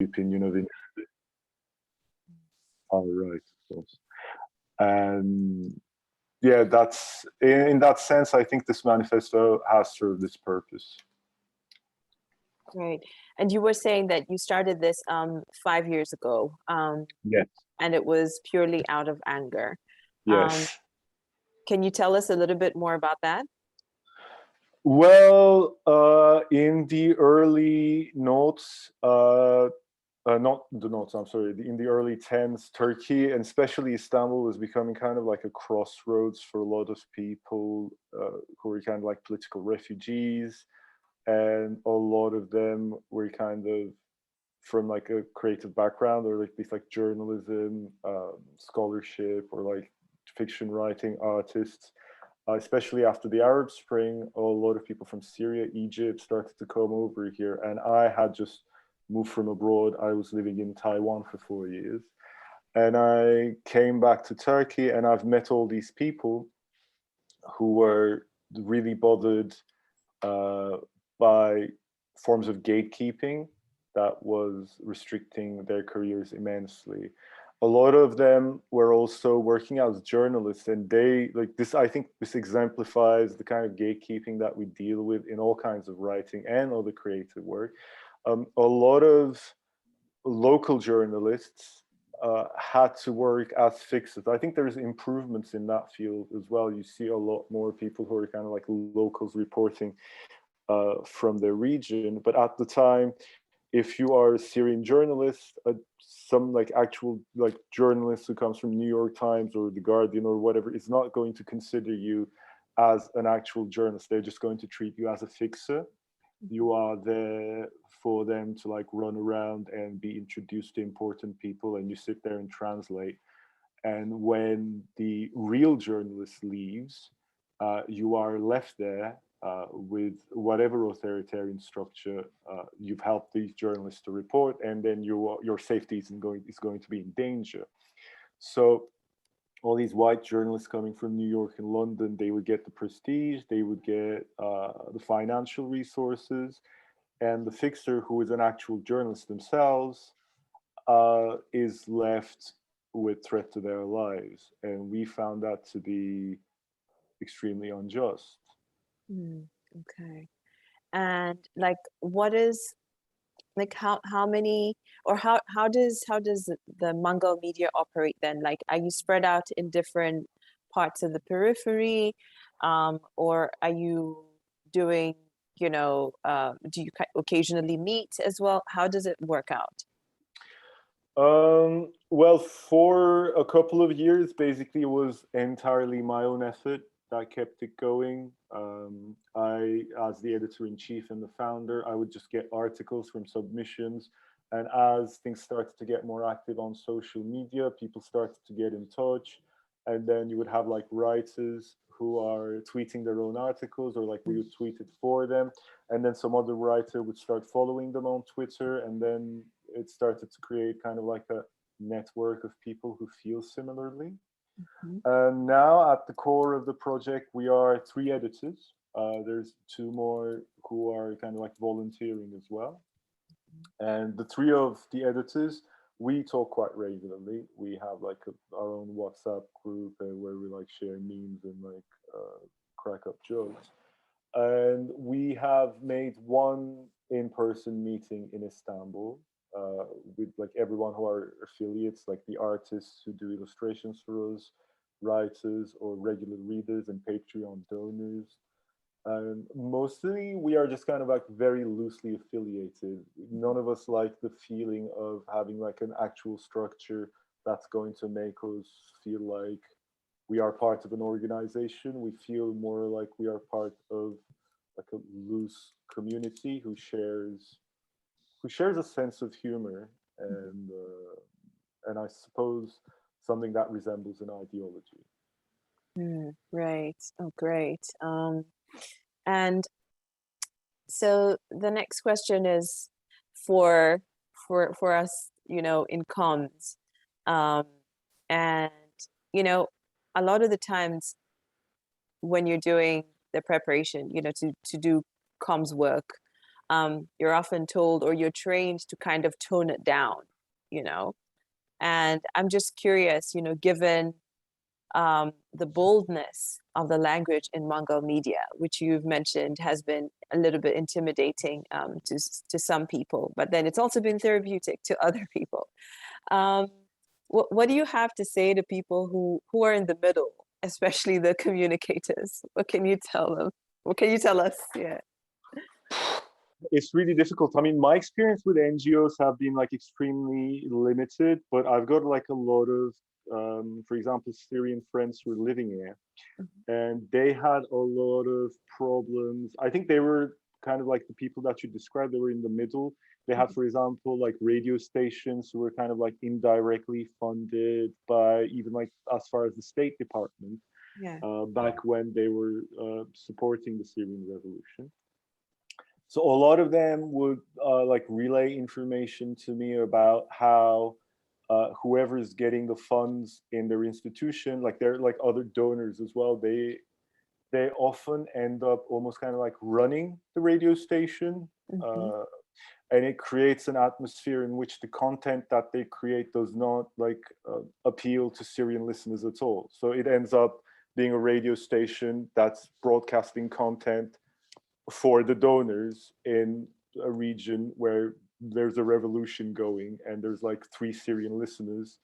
opinion of it. All right, of course. And yeah, that's in that sense, I think this manifesto has served its purpose. Right. And you were saying that you started this 5 years ago, Yes, and it was purely out of anger. yes. Can you tell us a little bit more about that? Well, in the early notes, not the notes, I'm sorry, in the early 10s, Turkey and especially Istanbul was becoming kind of like a crossroads for a lot of people who were kind of like political refugees. And a lot of them were kind of from like a creative background or like these like journalism, scholarship, or like fiction writing artists. Especially after the Arab Spring, a lot of people from Syria, Egypt started to come over here. And I had just moved from abroad. I was living in Taiwan for 4 years. And I came back to Turkey and I've met all these people who were really bothered uh, by forms of gatekeeping that was restricting their careers immensely. A lot of them were also working as journalists, and they like this. I think this exemplifies the kind of gatekeeping that we deal with in all kinds of writing and other creative work. A lot of local journalists had to work as fixers. I think there's improvements in that field as well. You see a lot more people who are kind of like locals reporting from their region. But at the time, if you are a Syrian journalist, some like actual like journalist who comes from New York Times or The Guardian or whatever is not going to consider you as an actual journalist. They're just going to treat you as a fixer. You are there for them to like run around and be introduced to important people, and you sit there and translate. And when the real journalist leaves, you are left there with whatever authoritarian structure you've helped these journalists to report, and then your safety is going to be in danger. So all these white journalists coming from New York and London, they would get the prestige, they would get the financial resources, and the fixer, who is an actual journalist themselves, is left with threat to their lives. And we found that to be extremely unjust. Okay. And like, what is like how many, or how does the Mangal Media operate then? Like, are you spread out in different parts of the periphery, or are you doing, do you occasionally meet as well? How does it work out? Well, for a couple of years, basically, it was entirely my own effort that kept it going. I, as the editor in chief and the founder, I would just get articles from submissions. And as things started to get more active on social media, people started to get in touch. And then you would have like writers who are tweeting their own articles, or like we would tweet it for them. And then some other writer would start following them on Twitter. And then it started to create kind of like a network of people who feel similarly. Mhm. And now at the core of the project, we are three editors. There's two more who are kind of like volunteering as well. And the three of the editors, we talk quite regularly. We have like our own WhatsApp group where we like share memes and like crack up jokes. And we have made one in-person meeting in Istanbul with like everyone who are affiliates, like the artists who do illustrations for us, writers or regular readers, and Patreon donors. And mostly we are just kind of like very loosely affiliated. None of us like the feeling of having like an actual structure that's going to make us feel like we are part of an organization. We feel more like we are part of like a loose community who shares a sense of humor, and I suppose something that resembles an ideology. Right. Oh, great. And so the next question is for for us, in comms, um, and you know, a lot of the times when you're doing the preparation, to do comms work, you're often told, or you're trained to kind of tone it down, you know. And I'm just curious, you know, given the boldness of the language in Mangal Media, which you've mentioned has been a little bit intimidating to some people, but then it's also been therapeutic to other people. Um, what do you have to say to people who are in the middle, especially the communicators? What can you tell them? What can you tell us? Yeah. It's really difficult. I mean, my experience with NGOs have been like extremely limited, but I've got like a lot of, for example, Syrian friends who are living here, and they had a lot of problems. I think they were kind of like the people that you described. They were in the middle. They had, for example, like radio stations who were kind of like indirectly funded by even like as far as the State Department Yeah. back when they were supporting the Syrian revolution. So a lot of them would like relay information to me about how whoever is getting the funds in their institution, like they're like other donors as well, they often end up almost kind of like running the radio station. Mm-hmm. Uh, and it creates an atmosphere in which the content that they create does not like appeal to Syrian listeners at all. So it ends up being a radio station that's broadcasting content for the donors in a region where there's a revolution going and there's like 3 Syrian listeners,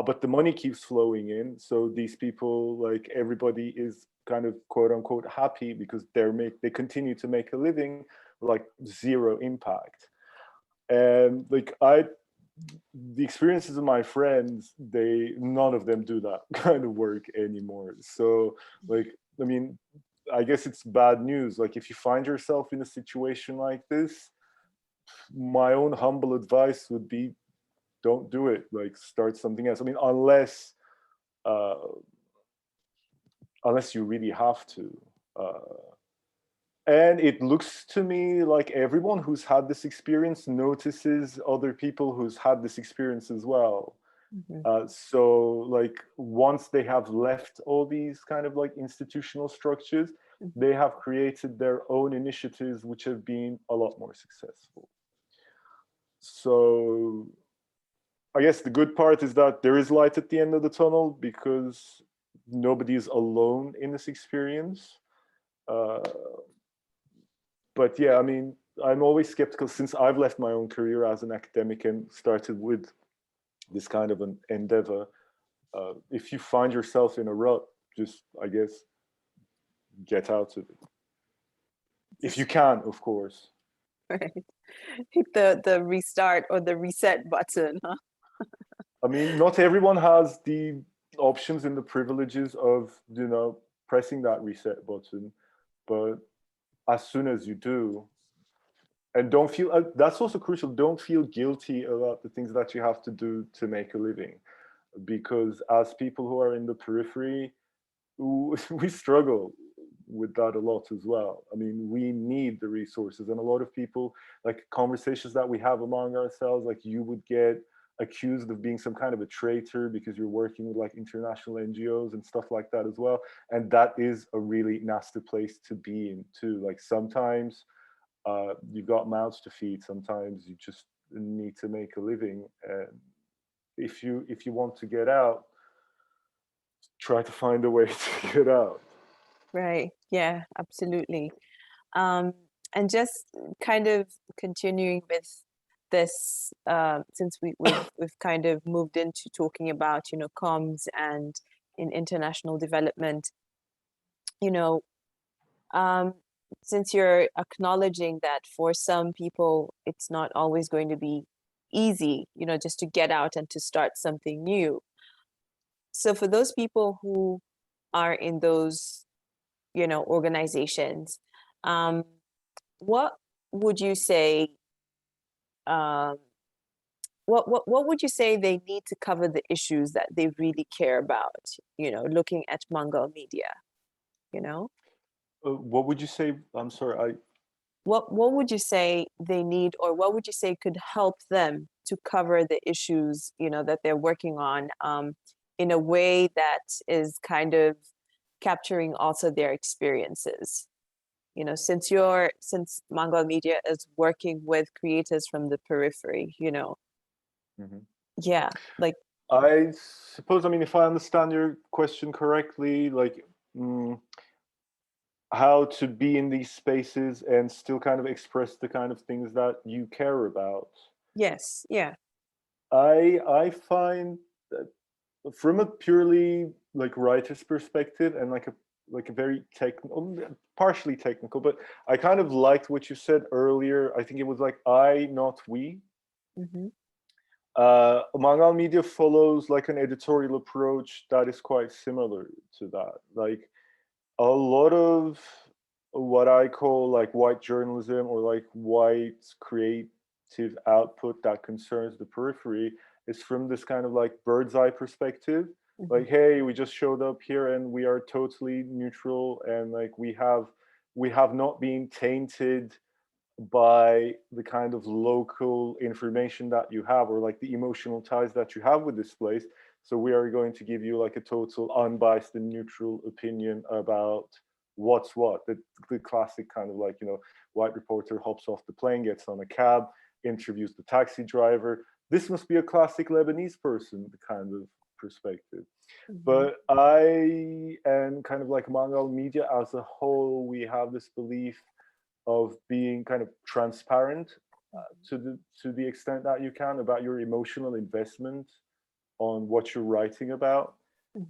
but the money keeps flowing in, so these people, like everybody is kind of quote unquote happy because they continue to make a living with like zero impact. And like the experiences of my friends, none of them do that kind of work anymore. So like, I mean, I guess it's bad news. Like if you find yourself in a situation like this, my own humble advice would be don't do it. Like start something else. I mean, uh, unless you really have to. And it looks to me like everyone who's had this experience notices other people who's had this experience as well. Mm-hmm. So like once they have left all these kind of like institutional structures, they have created their own initiatives which have been a lot more successful. So I guess the good part is that there is light at the end of the tunnel because nobody is alone in this experience. Uh, but yeah, I mean, I'm always skeptical since I've left my own career as an academic and started with this kind of an endeavor. If you find yourself in a rut, just, I guess, get out of it. If you can, of course. Right. Hit the restart or the reset button, huh? I mean, not everyone has the options and the privileges of, pressing that reset button. But as soon as you do, and don't feel, that's also crucial, don't feel guilty about the things that you have to do to make a living. Because as people who are in the periphery, we struggle with that a lot as well. I mean, we need the resources, and a lot of people, like conversations that we have among ourselves, like you would get accused of being some kind of a traitor because you're working with like international NGOs and stuff like that as well. And that is a really nasty place to be in too. Like sometimes you've got mouths to feed, sometimes you just need to make a living. And if you want to get out, try to find a way to get out. Right. Yeah, absolutely. Um, and just kind of continuing with this, since we've kind of moved into talking about, you know, comms and in international development, you know, um, since you're acknowledging that for some people, it's not always going to be easy, you know, just to get out and to start something new. So for those people who are in those, you know, organizations, um, what would you say, um, what would you say they need to cover the issues that they really care about, you know, looking at Mangal Media, you know? What would you say? I'm sorry. What would you say they need, or what would you say could help them to cover the issues, you know, that they're working on, in a way that is kind of capturing also their experiences? you know, since Mangal Media is working with creators from the periphery, you know. Yeah, like I suppose, I mean, if I understand your question correctly, like how to be in these spaces and still kind of express the kind of things that you care about. yes, yeah. I find that from a purely like writer's perspective and like a very technical, partially technical, but I kind of liked what you said earlier. I think it was like I, not we. Mangal Media follows like an editorial approach that is quite similar to that. Like a lot of what I call like white journalism or like white creative output that concerns the periphery is from this kind of like bird's eye perspective. Like, hey, we just showed up here and we are totally neutral, and like we have not been tainted by the kind of local information that you have or like the emotional ties that you have with this place. So we are going to give you like a total unbiased and neutral opinion about what's what. The classic kind of like, you know, white reporter hops off the plane, gets on a cab, interviews the taxi driver. This must be a classic Lebanese person, the kind of perspective. But I and kind of like Mangal Media as a whole, we have this belief of being kind of transparent to the extent that you can about your emotional investment on what you're writing about,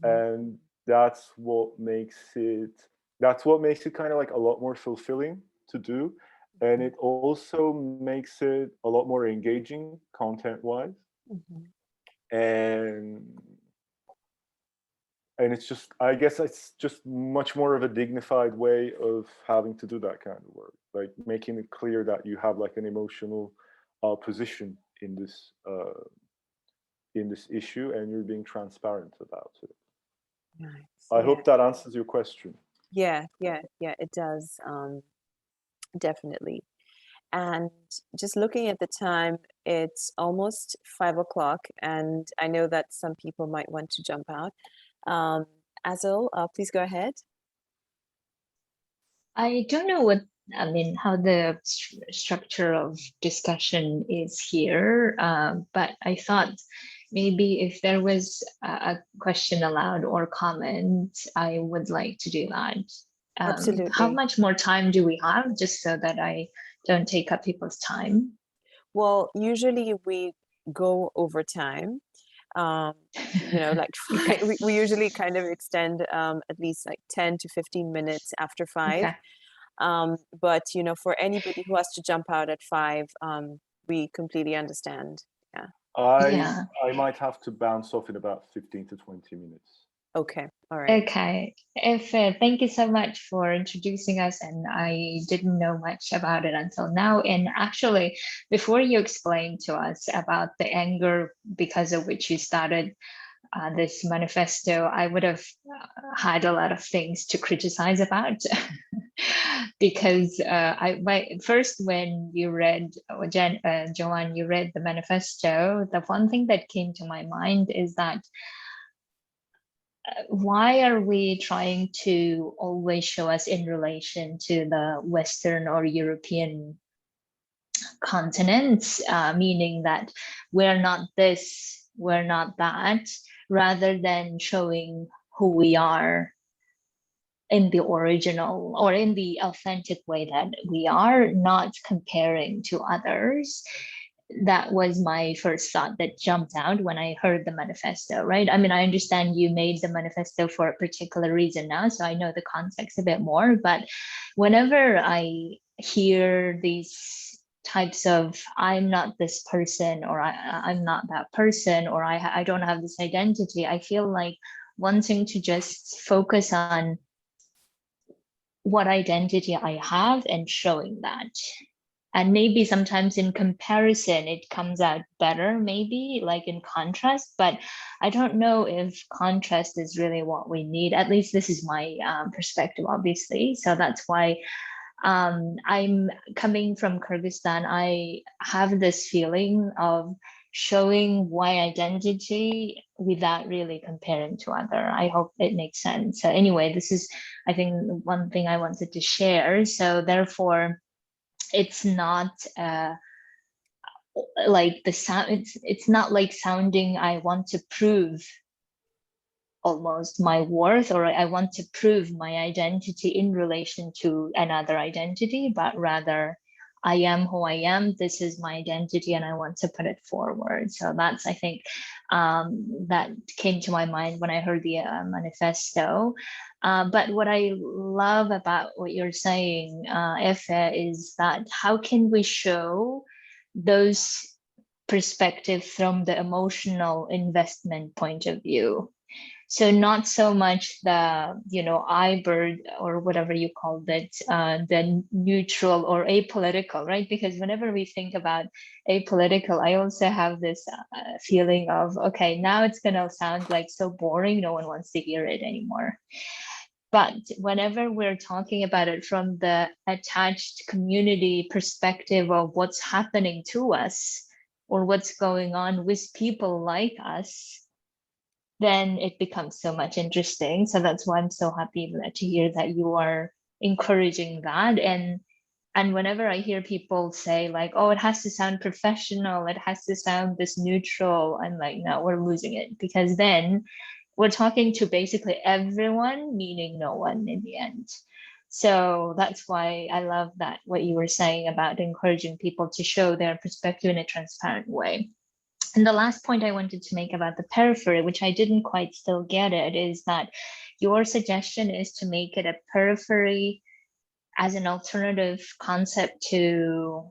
and that's what makes it kind of like a lot more fulfilling to do, and it also makes it a lot more engaging content wise, and it's just, I guess it's just much more of a dignified way of having to do that kind of work, like making it clear that you have like an emotional position in this issue and you're being transparent about it. Nice. I hope that answers your question. Yeah, it does, definitely. And just looking at the time, it's almost 5 o'clock, and I know that some people might want to jump out. Azil, please go ahead. I don't know how the structure of discussion is here, but I thought maybe if there was a question allowed or comment, I would like to do that. Absolutely. How much more time do we have, just so that I don't take up people's time? Well, usually we go over time. You know, like we usually kind of extend at least like 10 to 15 minutes after 5. Okay. But you know, for anybody who has to jump out at 5, we completely understand. Yeah. I might have to bounce off in about 15 to 20 minutes. Okay. All right. Okay. Thank you so much for introducing us, and I didn't know much about it until now. And actually, before you explained to us about the anger because of which you started this manifesto, I would have had a lot of things to criticize about. Because first, when you read, Joanne, you read the manifesto, the one thing that came to my mind is that why are we trying to always show us in relation to the Western or European continents, meaning that we're not this, we're not that, rather than showing who we are in the original or in the authentic way that we are, not comparing to others? That was my first thought that jumped out when I heard the manifesto, right? I mean, I understand you made the manifesto for a particular reason now, so I know the context a bit more, but whenever I hear these types of I'm not this person, or I'm not that person, or I don't have this identity, I feel like wanting to just focus on what identity I have and showing that. And maybe sometimes in comparison, it comes out better, maybe like in contrast, but I don't know if contrast is really what we need. At least this is my perspective, obviously. So that's why I'm coming from Kyrgyzstan. I have this feeling of showing one identity without really comparing to other. I hope it makes sense. So anyway, this is, I think, one thing I wanted to share. So therefore, it's not like the sound. It's not like sounding I want to prove almost my worth, or I want to prove my identity in relation to another identity, but rather I am who I am. This is my identity and I want to put it forward. So that's, I think, that came to my mind when I heard the manifesto. But what I love about what you're saying, Efe, is that how can we show those perspectives from the emotional investment point of view? So not so much the, I-bird or whatever you called it, the neutral or apolitical, right? Because whenever we think about apolitical, I also have this feeling of, okay, now it's going to sound like so boring, no one wants to hear it anymore. But whenever we're talking about it from the attached community perspective of what's happening to us or what's going on with people like us, then it becomes so much interesting. So that's why I'm so happy to hear that you are encouraging that. And whenever I hear people say like, oh, it has to sound professional, it has to sound this neutral, I'm like, no, we're losing it, because then we're talking to basically everyone, meaning no one in the end. So that's why I love that, what you were saying about encouraging people to show their perspective in a transparent way. And the last point I wanted to make about the periphery, which I didn't quite still get it, is that your suggestion is to make it a periphery as an alternative concept to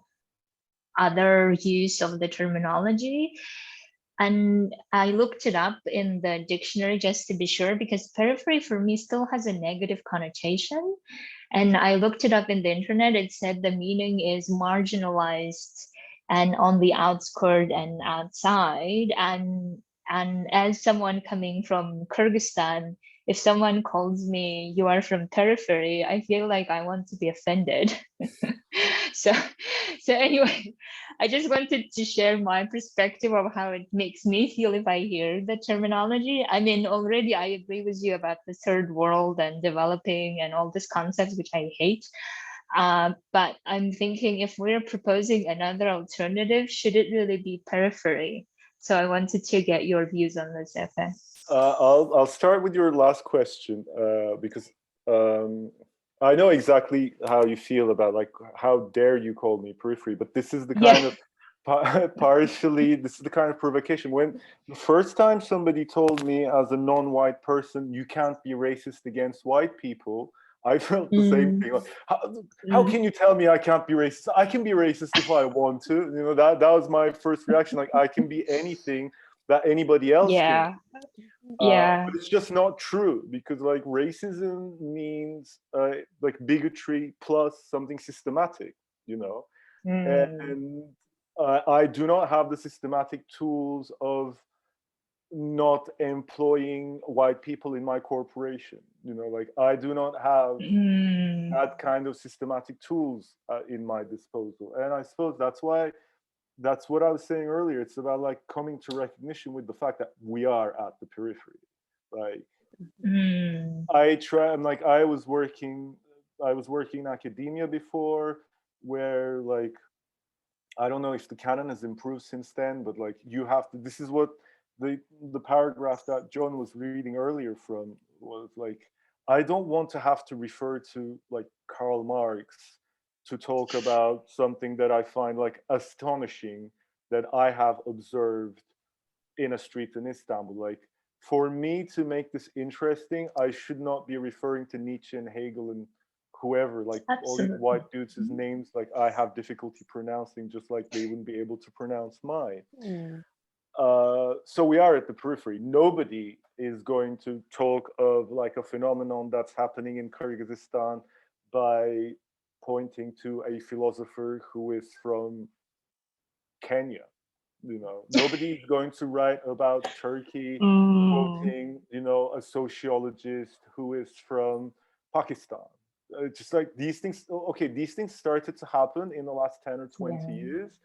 other use of the terminology. And I looked it up in the dictionary just to be sure, because periphery for me still has a negative connotation. And I looked it up in the internet. It said the meaning is marginalized and on the outskirts and outside. And as someone coming from Kyrgyzstan, if someone calls me, you are from periphery, I feel like I want to be offended. so anyway, I just wanted to share my perspective of how it makes me feel if I hear the terminology. I mean, already I agree with you about the third world and developing and all these concepts, which I hate. But I'm thinking, if we're proposing another alternative, should it really be periphery? So I wanted to get your views on this, Efe. I'll start with your last question, because I know exactly how you feel about, like, how dare you call me periphery, but this is the kind of partially, this is the kind of provocation. When the first time somebody told me as a non-white person, you can't be racist against white people, I felt the same thing. Like, how can you tell me I can't be racist? I can be racist if I want to. You know, that was my first reaction. Like, I can be anything that anybody else can. But it's just not true, because like racism means like bigotry plus something systematic, you know. And I do not have the systematic tools of not employing white people in my corporation, you know. Like, I do not have that kind of systematic tools in my disposal. And I suppose that's why, that's what I was saying earlier. It's about like coming to recognition with the fact that we are at the periphery. Like, I'm like, I was working in academia before, where like, I don't know if the canon has improved since then, but like, you have to, this is what the paragraph that John was reading earlier from was like, I don't want to have to refer to like Karl Marx to talk about something that I find like astonishing that I have observed in a street in Istanbul. Like, for me to make this interesting, I should not be referring to Nietzsche and Hegel and whoever, like all these white dudes' names, like I have difficulty pronouncing, just like they wouldn't be able to pronounce mine. So we are at the periphery. Nobody is going to talk of like a phenomenon that's happening in Kyrgyzstan by pointing to a philosopher who is from Kenya. You know, nobody's going to write about Turkey quoting, you know, a sociologist who is from Pakistan. Just like these things, okay, these things started to happen in the last 10 or 20 years,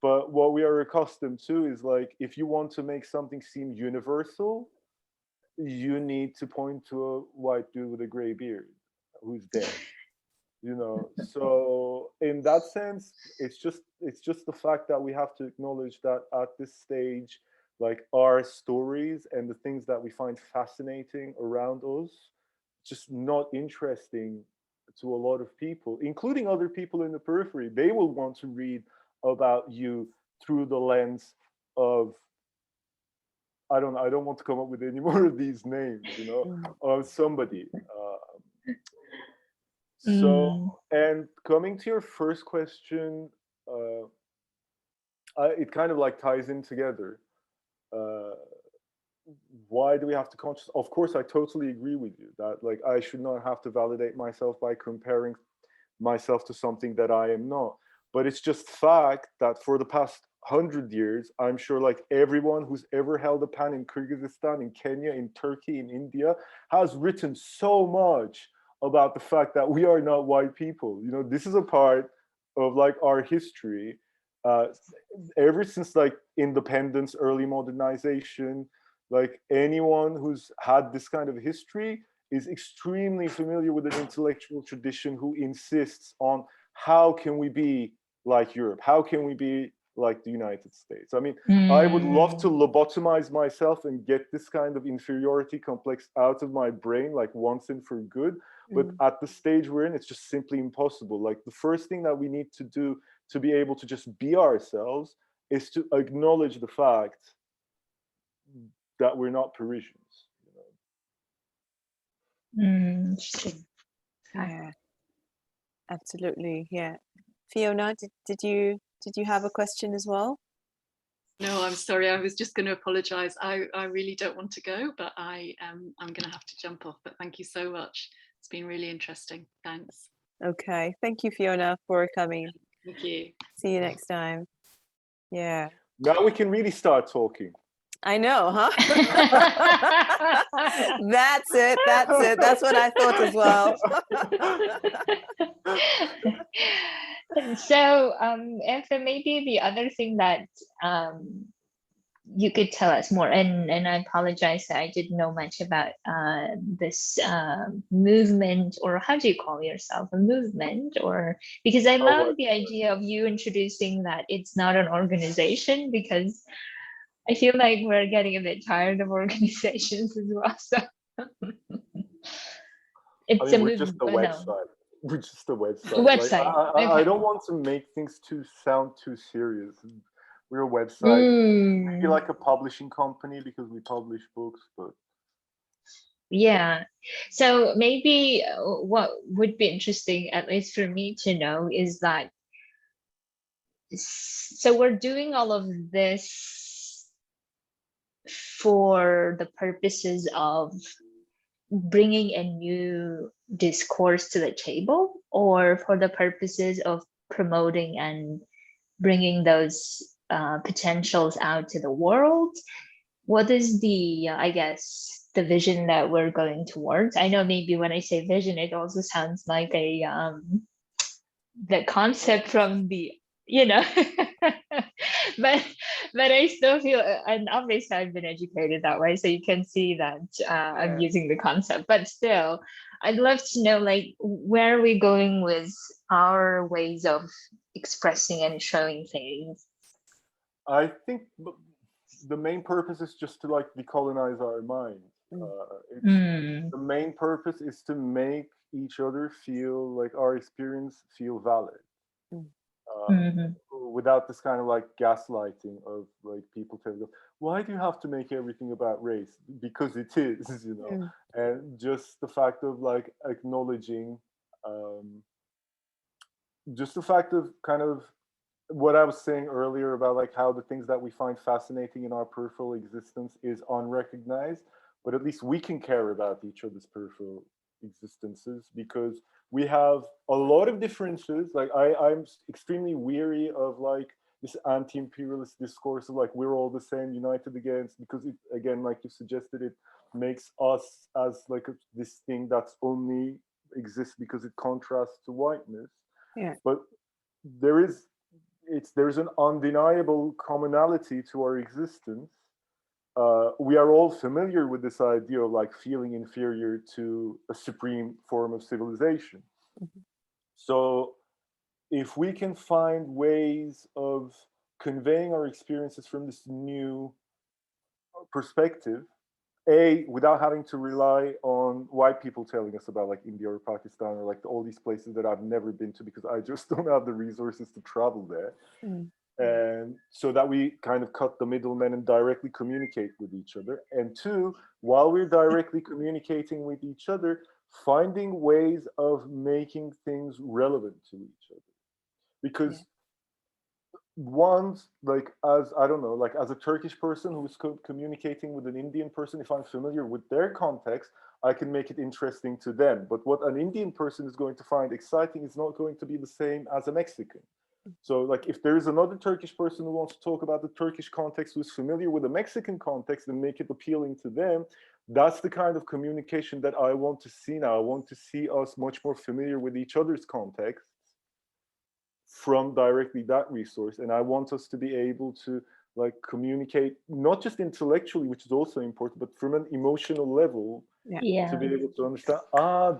But what we are accustomed to is like, if you want to make something seem universal, you need to point to a white dude with a gray beard who's dead. So in that sense, it's just the fact that we have to acknowledge that at this stage, like, our stories and the things that we find fascinating around us, just not interesting to a lot of people, including other people in the periphery. They will want to read about you through the lens of, I don't want to come up with any more of these names, of somebody. So, Mm. and coming to your first question, it kind of like ties in together. Uh, why do we have to conscious? Of course, I totally agree with you that, like, I should not have to validate myself by comparing myself to something that I am not. But it's just fact that for the past 100 years, I'm sure, like, everyone who's ever held a pen in Kyrgyzstan, in Kenya, in Turkey, in India, has written so much about the fact that we are not white people. This is a part of, like, our history. Uh, Ever since, like, independence, early modernization, like, anyone who's had this kind of history is extremely familiar with an intellectual tradition who insists on, how can we be like Europe? How can we be like the United States? I mean, I would love to lobotomize myself and get this kind of inferiority complex out of my brain, like, once and for good. But at the stage we're in, it's just simply impossible. Like, the first thing that we need to do to be able to just be ourselves is to acknowledge the fact that we're not Parisians. Interesting. Yeah, absolutely. Yeah. Fiona, did you have a question as well? No, I'm sorry. I was just going to apologise. I really don't want to go, but I'm going to have to jump off. But thank you so much. It's been really interesting. Thanks. Okay. Thank you, Fiona, for coming. Thank you. See you next time. Yeah. Now we can really start talking. I know, huh? That's it. That's it. That's what I thought as well. So, and so maybe the other thing that you could tell us more, and I apologize that I didn't know much about this movement, or how do you call yourself, a movement? Or because I love the idea of you introducing that it's not an organization, because I feel like we're getting a bit tired of organizations as well. So it's we're just a website. No. We're just a website. Website. Like, I Okay. don't want to make things sound too serious. We're a website. Maybe like a publishing company because we publish books, but yeah. So maybe what would be interesting, at least for me to know, is that, so we're doing all of this for the purposes of bringing a new discourse to the table, or for the purposes of promoting and bringing those potentials out to the world? What is the, I guess, the vision that we're going towards? I know maybe when I say vision, it also sounds like a the concept from the, but I still feel, and obviously I've been educated that way, so you can see that I'm using the concept, but still, I'd love to know, like, where are we going with our ways of expressing and showing things? I think the main purpose is just to, like, decolonize our minds. The main purpose is to make each other feel like our experience feel valid. Without this kind of, like, gaslighting of, like, people telling us, why do you have to make everything about race? Because it is, and just the fact of, like, acknowledging, just the fact of kind of what I was saying earlier about, like, how the things that we find fascinating in our peripheral existence is unrecognized, but at least we can care about each other's peripheral existences because we have a lot of differences. Like, I'm extremely weary of, like, this anti-imperialist discourse of, like, we're all the same, united against, because it, again, like you suggested, it makes us as, like, this thing that's only exists because it contrasts to whiteness. Yeah. But there is, there's an undeniable commonality to our existence. We are all familiar with this idea of like feeling inferior to a supreme form of civilization. Mhm. So if we can find ways of conveying our experiences from this new perspective, without having to rely on white people telling us about like India or Pakistan or like all these places that I've never been to because I just don't have the resources to travel there. Mm. And so that we kind of cut the middlemen and directly communicate with each other. And two, while we're directly communicating with each other, finding ways of making things relevant to each other. Yeah. Because once, like, as I don't know, like as a Turkish person who's communicating with an Indian person, if I'm familiar with their context, I can make it interesting to them. But what an Indian person is going to find exciting is not going to be the same as a Mexican. So, like, if there is another Turkish person who wants to talk about the Turkish context, who's familiar with the Mexican context and make it appealing to them, that's the kind of communication that I want to see now. I want to see us much more familiar with each other's context from directly that resource. And I want us to be able to like communicate, not just intellectually, which is also important, but from an emotional level, Yeah. to Yeah. be able to understand,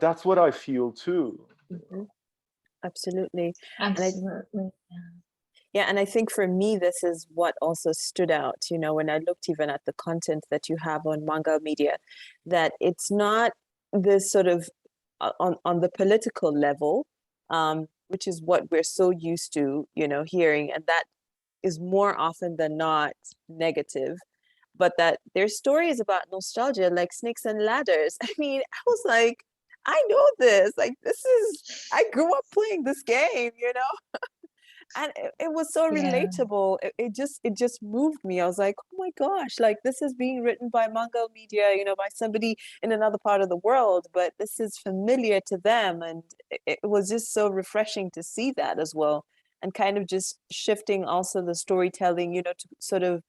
that's what I feel too. Mhm. Absolutely. And Absolutely. and I think for me, this is what also stood out, when I looked even at the content that you have on Mangal Media, that it's not this sort of on the political level, which is what we're so used to, hearing, and that is more often than not negative, but that there's stories about nostalgia like Snakes and Ladders. I mean, I was like, I know this, like I grew up playing this game, and it was so Yeah. relatable. It just moved me. I was like, oh my gosh, like this is being written by Mangal Media, by somebody in another part of the world, but this is familiar to them, and it was just so refreshing to see that as well, and kind of just shifting also the storytelling, to sort of,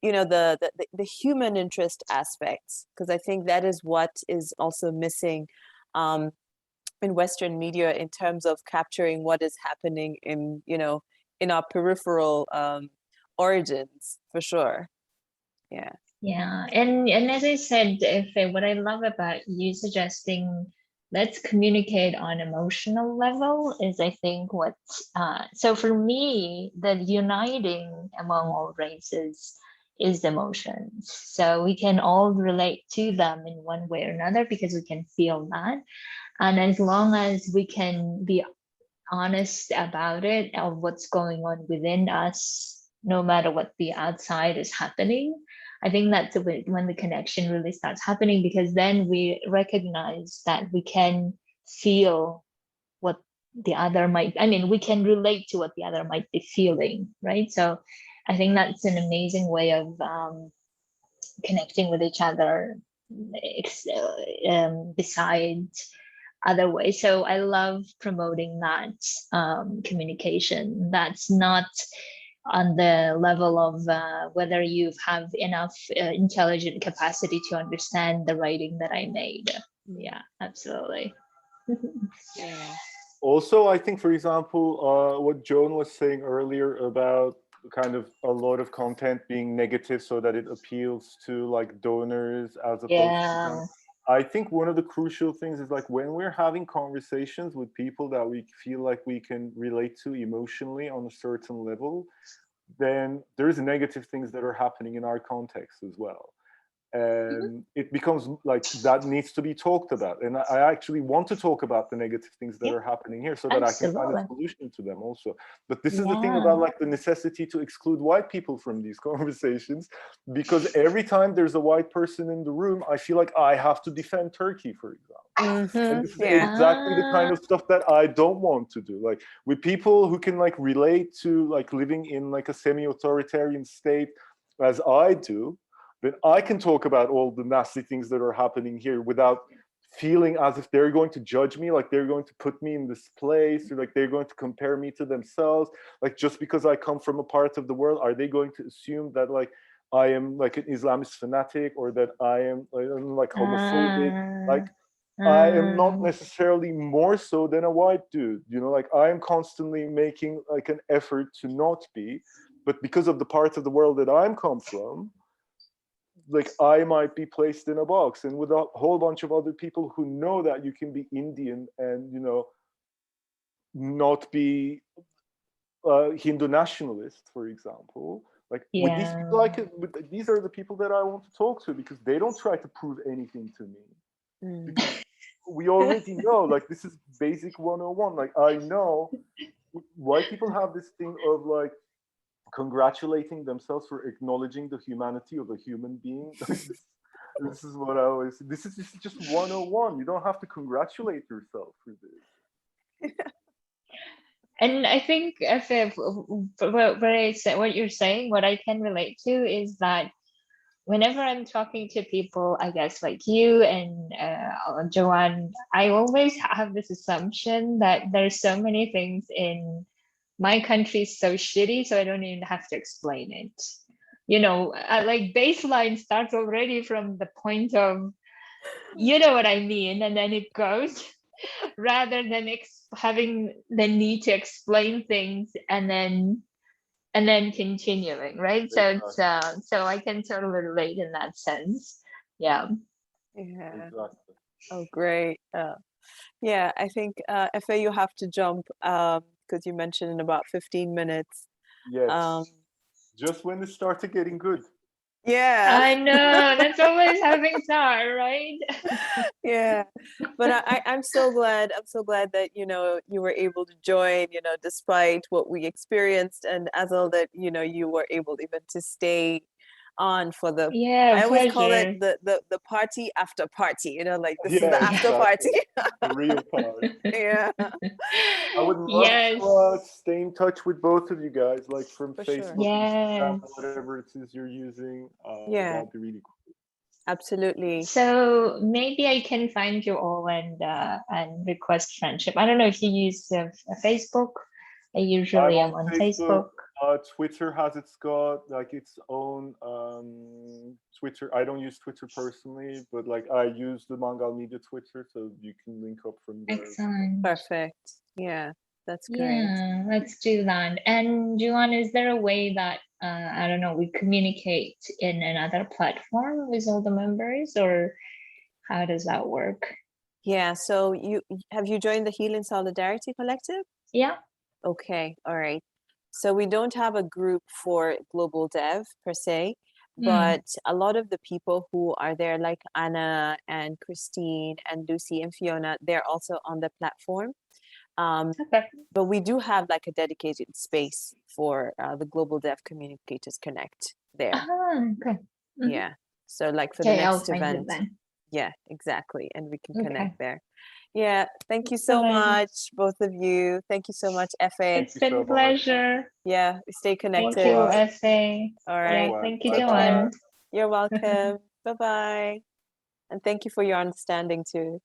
the human interest aspects, because I think that is what is also missing in Western media in terms of capturing what is happening in our peripheral origins, for sure. Yeah. Yeah, and as I said, what I love about you suggesting let's communicate on emotional level is I think what so for me the uniting among all races is the emotions. So we can all relate to them in one way or another because we can feel that. And as long as we can be honest about it of what's going on within us, no matter what the outside is happening, I think that's when the connection really starts happening, because then we recognize that we can feel what the other might, I mean, we can relate to what the other might be feeling, right? So I think that's an amazing way of connecting with each other besides other ways. So I love promoting that communication. That's not on the level of whether you have enough intelligent capacity to understand the writing that I made. Yeah, absolutely. Yeah. Also, I think, for example, what Joan was saying earlier about kind of a lot of content being negative so that it appeals to like donors as opposed to kind of, Yeah. I think one of the crucial things is like when we're having conversations with people that we feel like we can relate to emotionally on a certain level, then there's negative things that are happening in our context as well. And it becomes like that needs to be talked about. And I actually want to talk about the negative things that Yeah, are happening here so that I can find a absolutely. solution to them also. But this is the thing Yeah. about like the necessity to exclude white people from these conversations, because every time there's a white person in the room, I feel like I have to defend Turkey, for example. And this is Yeah. exactly the kind of stuff that I don't want to do. Like with people who can like relate to like living in like a semi-authoritarian state as I do, then I can talk about all the nasty things that are happening here without feeling as if they're going to judge me, like they're going to put me in this place, or like they're going to compare me to themselves. Like just because I come from a part of the world, are they going to assume that like I am like an Islamist fanatic or that I am like homophobic? Like I am not necessarily more so than a white dude, you know, like I am constantly making like an effort to not be, but because of the part of the world that I'm come from, like I might be placed in a box, and with a whole bunch of other people who know that you can be Indian and, you know, not be Hindu nationalist, for example. Like with these people, these are the people that I want to talk to, because they don't try to prove anything to me. Because we already know, like, this is basic 101. Like, I know white people have this thing of like congratulating themselves for acknowledging the humanity of a human being. This is what I always, this is just 101. You don't have to congratulate yourself for this. And I think if what you're saying, what I can relate to is that whenever I'm talking to people, I guess like you and Joanne, I always have this assumption that there's so many things in my country so shitty, so I don't even have to explain it. You know, like baseline starts already from the point of, you know what I mean, and then it goes rather than having the need to explain things and then continuing, right? So it's so I can totally relate in that sense. Yeah. Exactly. Oh, great. Yeah, I think Efe, you have to jump because you mentioned in about 15 minutes. Yes. Just when it started getting good. Yeah. I know, that's always having time, right? Yeah, but I'm so glad. I'm so glad that, you know, you were able to join, you know, despite what we experienced, and Azal, that, you know, you were able even to stay on for the, I always call it the party after party, you know, like this is the after party. The real part. Yeah. I would love to stay in touch with both of you guys, like from For Facebook, sure. Instagram, whatever it is you're using. That'd be really cool. Absolutely. So maybe I can find you all and request friendship. I don't know if you use Facebook. I usually am on Facebook. Twitter has like its own Twitter. I don't use Twitter personally, but like I use the Mangal Media Twitter, so you can link up from there. Excellent. Perfect. Yeah, that's great. Yeah, let's do that. And Joanne, is there a way that I don't know, we communicate in another platform with all the members, or how does that work? Yeah, so have you joined the Healing Solidarity Collective? Yeah. Okay, all right. So we don't have a group for global dev per se, but a lot of the people who are there, like Anna and Christine and Lucy and Fiona, they're also on the platform. But we do have like a dedicated space for the Global Dev Communicators Connect there. Okay. Yeah. So like for the next I'll event. find it then. Yeah, exactly. And we can connect there. Yeah. Thank you so Excellent. much, both of you. Thank you so much, Efe. It's been a pleasure. Yeah, stay connected. Thank you, Efe. All right. Yeah, thank you, Take Joanne. care. You're welcome. Bye-bye. And thank you for your understanding too.